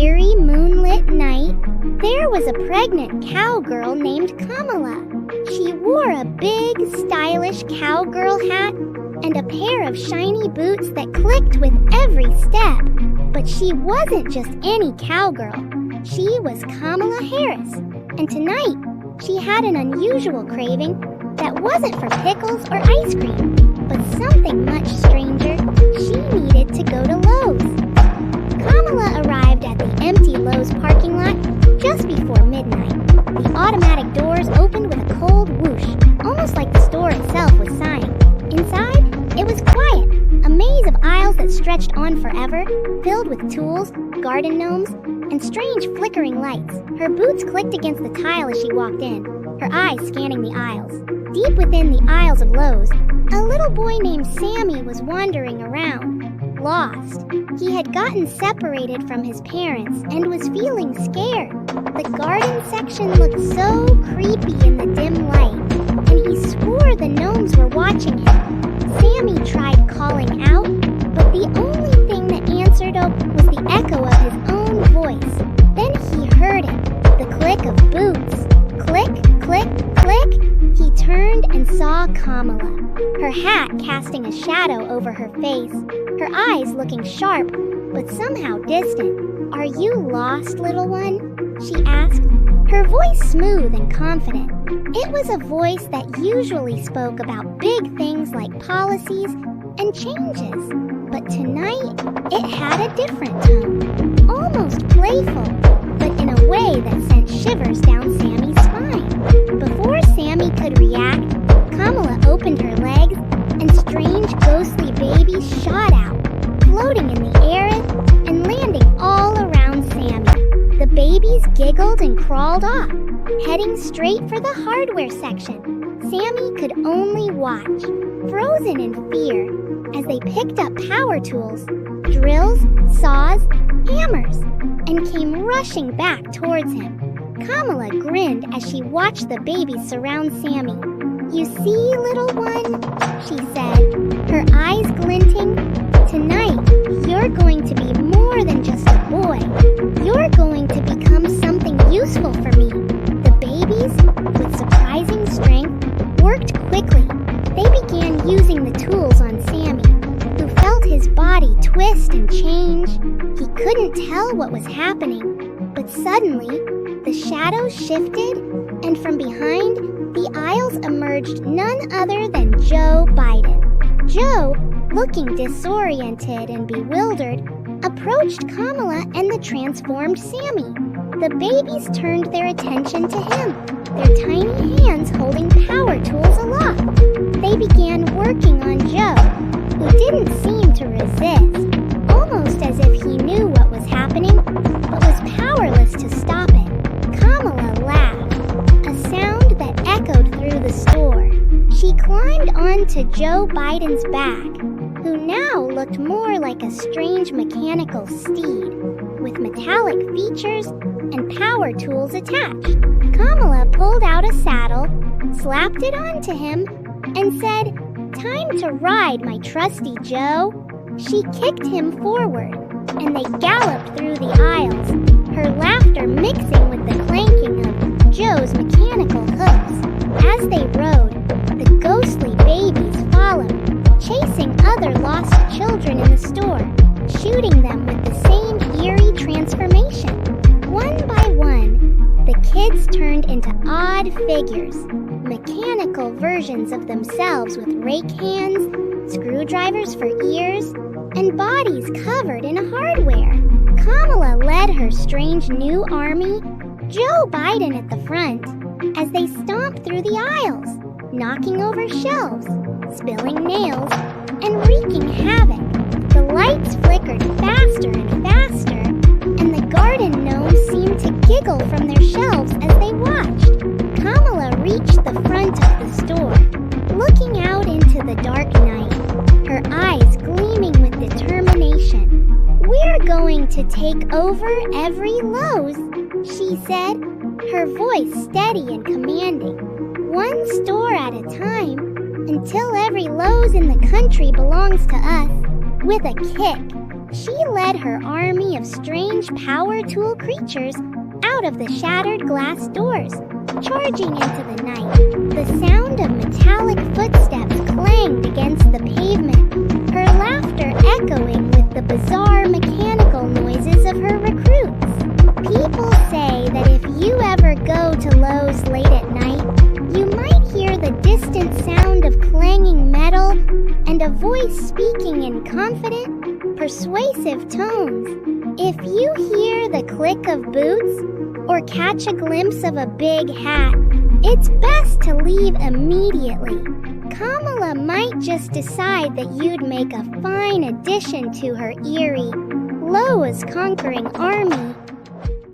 eerie moonlit night, there was a pregnant cowgirl named Kamala. She wore a big, stylish cowgirl hat and a pair of shiny boots that clicked with every step. But she wasn't just any cowgirl. She was Kamala Harris. And tonight, she had an unusual craving that wasn't for pickles or ice cream, but something much stranger. She needed to go to Lowe's. Kamala arrived at the empty Lowe's parking lot just before midnight. The automatic doors opened with a cold whoosh, almost like the store itself was sighing. Inside, it was quiet, a maze of aisles that stretched on forever, filled with tools, garden gnomes, and strange flickering lights. Her boots clicked against the tile as she walked in, her eyes scanning the aisles. Deep within the aisles of Lowe's, a little boy named Sammy was wandering around, lost. He had gotten separated from his parents and was feeling scared. The garden section looked so creepy in the dim light, and he swore the gnomes were watching him. Sammy tried calling out, but the only thing that answered was the echo of his own voice. Then he heard it, the click of boots. Click, click, click. He turned and saw Kamala, her hat casting a shadow over her face, her eyes looking sharp, but somehow distant. "Are you lost, little one?" she asked, her voice smooth and confident. It was a voice that usually spoke about big things like policies and changes, but tonight it had a different tone, almost playful, but in a way that sent shivers down Sammy's spine. Before Sammy could react, Kamala opened her legs, and strange ghostly babies shot out, floating in the air and landing all around Sammy. The babies giggled and crawled off, heading straight for the hardware section. Sammy could only watch, frozen in fear, as they picked up power tools, drills, saws, hammers, and came rushing back towards him. Kamala grinned as she watched the babies surround Sammy. "You see, little one," she said, her eyes glinting, "tonight you're going to be more than just a boy. You're going to become something useful for me." The babies, with surprising strength, worked quickly. They began using the tools on Sammy, who felt his body twist and change. He couldn't tell what was happening, but suddenly, the shadows shifted, and from behind, the aisles emerged none other than Joe Biden. Joe, looking disoriented and bewildered, approached Kamala and the transformed Sammy. The babies turned their attention to him, their tiny hands holding power tools aloft. They began working on Joe, who didn't seem to resist, almost as if he knew what was happening, but was powerless to stop it. Kamala laughed, a sound that echoed through the store. She climbed onto Joe Biden's back, who now looked more like a strange mechanical steed, with metallic features and power tools attached. Kamala pulled out a saddle, slapped it onto him, and said, "Time to ride, my trusty Joe." She kicked him forward, and they galloped through the aisles, her laughter mixing with the clanking of Joe's mechanical hooves. As they rode, the ghostly babies followed, chasing other lost children in the store, shooting them with the same eerie transformation. One by one, the kids turned into odd figures, mechanical versions of themselves with rake hands, screwdrivers for ears, and bodies covered in hardware. Kamala led her strange new army, Joe Biden at the front, as they stomped through the aisles, knocking over shelves, spilling nails, and wreaking havoc. The lights flickered faster and faster, and the garden gnomes seemed to giggle from their shelves as they watched. Kamala reached the front of the store, looking out into the dark night, her eyes gleaming with determination. "We're going to take over every Lowe's," she said, her voice steady and commanding. "One store at a time, until every Lowe's in the country belongs to us." With a kick, She led her army of strange power tool creatures out of the shattered glass doors, charging into the night. The sound of metallic footsteps clanged against the pavement, her laughter echoing with the bizarre mechanical noises of her recruits. People say that if you ever go to Lowe's late at night, you might hear the distant sound of clanging metal and a voice speaking in confident, persuasive tones. If you hear the click of boots or catch a glimpse of a big hat, it's best to leave immediately. Kamala might just decide that you'd make a fine addition to her eerie, Lowe's conquering army